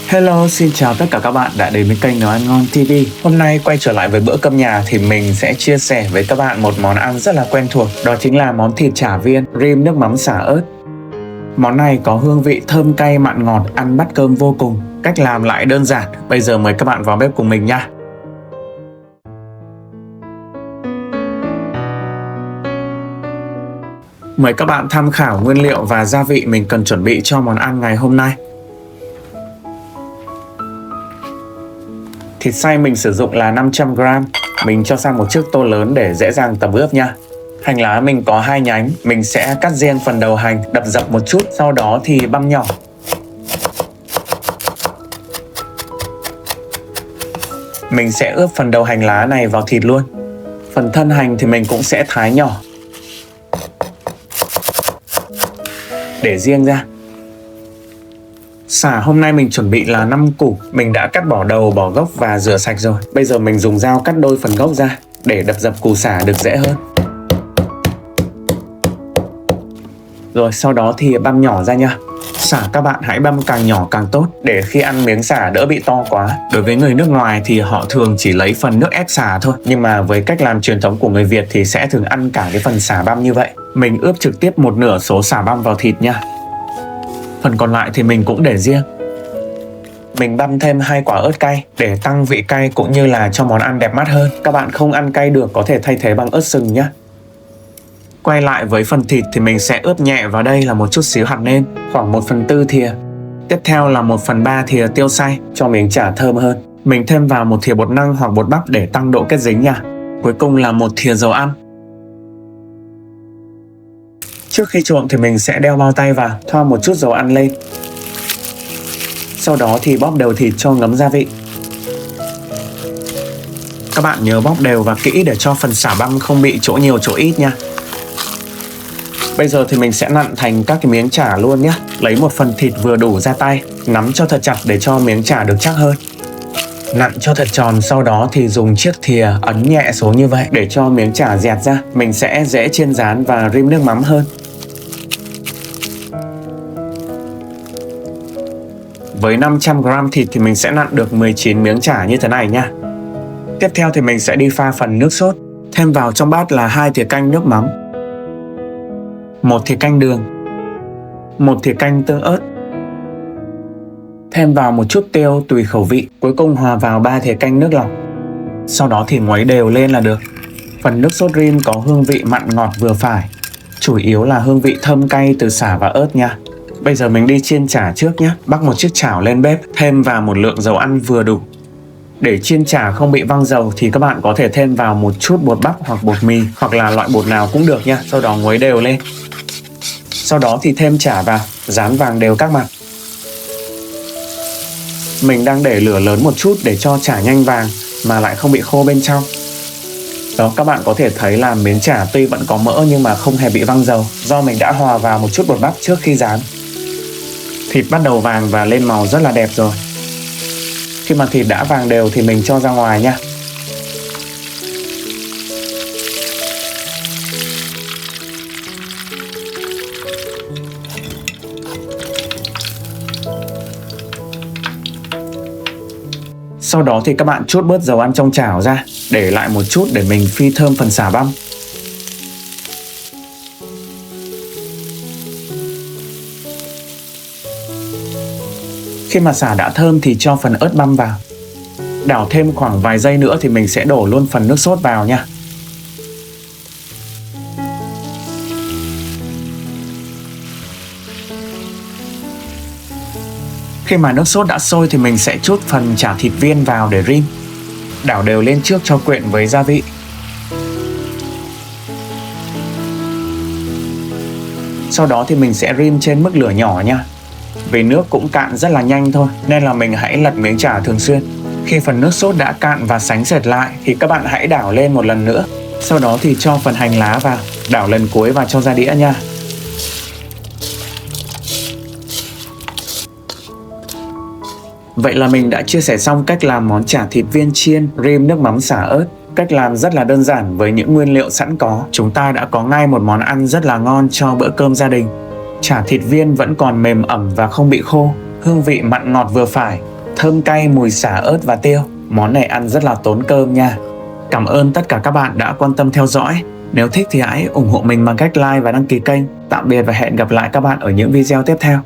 Hello, xin chào tất cả các bạn đã đến với kênh Nấu Ăn Ngon TV. Hôm nay quay trở lại với bữa cơm nhà thì mình sẽ chia sẻ với các bạn một món ăn rất là quen thuộc. Đó chính là món thịt chả viên rim nước mắm xả ớt. Món này có hương vị thơm cay mặn ngọt, ăn bắt cơm vô cùng. Cách làm lại đơn giản. Bây giờ mời các bạn vào bếp cùng mình nha. Mời các bạn tham khảo nguyên liệu và gia vị mình cần chuẩn bị cho món ăn ngày hôm nay. Thịt xay mình sử dụng là 500g. Mình cho sang một chiếc tô lớn để dễ dàng tẩm ướp nha. Hành lá mình có 2 nhánh. Mình sẽ cắt riêng phần đầu hành, đập dập một chút, sau đó thì băm nhỏ. Mình sẽ ướp phần đầu hành lá này vào thịt luôn. Phần thân hành thì mình cũng sẽ thái nhỏ để riêng ra. Sả hôm nay mình chuẩn bị là 5 củ. Mình đã cắt bỏ đầu, bỏ gốc và rửa sạch rồi. Bây giờ mình dùng dao cắt đôi phần gốc ra để đập dập củ sả được dễ hơn. Rồi sau đó thì băm nhỏ ra nha. Sả các bạn hãy băm càng nhỏ càng tốt để khi ăn miếng sả đỡ bị to quá. Đối với người nước ngoài thì họ thường chỉ lấy phần nước ép sả thôi. Nhưng mà với cách làm truyền thống của người Việt thì sẽ thường ăn cả cái phần sả băm như vậy. Mình ướp trực tiếp một nửa số sả băm vào thịt nha. Phần còn lại thì mình cũng để riêng. Mình băm thêm 2 quả ớt cay để tăng vị cay cũng như là cho món ăn đẹp mắt hơn. Các bạn không ăn cay được có thể thay thế bằng ớt sừng nhé. Quay lại với phần thịt thì mình sẽ ướp nhẹ vào đây là một chút xíu hạt nêm, khoảng 1/4 thìa. Tiếp theo là 1/3 thìa tiêu xay cho miếng chả thơm hơn. Mình thêm vào 1 thìa bột năng hoặc bột bắp để tăng độ kết dính nha. Cuối cùng là 1 thìa dầu ăn. Trước khi trộn thì mình sẽ đeo bao tay vào, thoa một chút dầu ăn lên. Sau đó thì bóp đều thịt cho ngấm gia vị. Các bạn nhớ bóp đều và kỹ để cho phần sả băm không bị chỗ nhiều chỗ ít nha. Bây giờ thì mình sẽ nặn thành các cái miếng chả luôn nhé. Lấy một phần thịt vừa đủ ra tay, nắm cho thật chặt để cho miếng chả được chắc hơn. Nặn cho thật tròn, sau đó thì dùng chiếc thìa ấn nhẹ xuống như vậy để cho miếng chả dẹt ra. Mình sẽ dễ chiên rán và rim nước mắm hơn. Với 500g thịt thì mình sẽ nặn được 19 miếng chả như thế này nha. Tiếp theo thì mình sẽ đi pha phần nước sốt. Thêm vào trong bát là 2 thìa canh nước mắm, 1 thìa canh đường, 1 thìa canh tương ớt. Thêm vào một chút tiêu tùy khẩu vị. Cuối cùng hòa vào 3 thìa canh nước lọc. Sau đó thì khuấy đều lên là được. Phần nước sốt rim có hương vị mặn ngọt vừa phải. Chủ yếu là hương vị thơm cay từ sả và ớt nha. Bây giờ mình đi chiên chả trước nhé. Bắc một chiếc chảo lên bếp, thêm vào một lượng dầu ăn vừa đủ. Để chiên chả không bị văng dầu thì các bạn có thể thêm vào một chút bột bắp hoặc bột mì, hoặc là loại bột nào cũng được nha. Sau đó khuấy đều lên. Sau đó thì thêm chả vào, rán vàng đều các mặt. Mình đang để lửa lớn một chút để cho chả nhanh vàng mà lại không bị khô bên trong. Đó, các bạn có thể thấy là miếng chả tuy vẫn có mỡ nhưng mà không hề bị văng dầu, do mình đã hòa vào một chút bột bắp trước khi rán. Thịt bắt đầu vàng và lên màu rất là đẹp rồi. Khi mà thịt đã vàng đều thì mình cho ra ngoài nha. Sau đó thì các bạn trút bớt dầu ăn trong chảo ra, để lại một chút để mình phi thơm phần sả băm. Khi mà sả đã thơm thì cho phần ớt băm vào. Đảo thêm khoảng vài giây nữa thì mình sẽ đổ luôn phần nước sốt vào nha. Khi mà nước sốt đã sôi thì mình sẽ trút phần chả thịt viên vào để rim. Đảo đều lên trước cho quyện với gia vị. Sau đó thì mình sẽ rim trên mức lửa nhỏ nha. Vì nước cũng cạn rất là nhanh thôi, nên là mình hãy lật miếng chả thường xuyên. Khi phần nước sốt đã cạn và sánh sệt lại thì các bạn hãy đảo lên một lần nữa. Sau đó thì cho phần hành lá vào, đảo lần cuối và cho ra đĩa nha. Vậy là mình đã chia sẻ xong cách làm món chả thịt viên chiên rim nước mắm xả ớt. Cách làm rất là đơn giản, với những nguyên liệu sẵn có, chúng ta đã có ngay một món ăn rất là ngon cho bữa cơm gia đình. Chả thịt viên vẫn còn mềm ẩm và không bị khô. hương vị mặn ngọt vừa phải, thơm cay mùi sả ớt và tiêu. Món này ăn rất là tốn cơm nha. Cảm ơn tất cả các bạn đã quan tâm theo dõi. Nếu thích thì hãy ủng hộ mình bằng cách like và đăng ký kênh. Tạm biệt và hẹn gặp lại các bạn ở những video tiếp theo.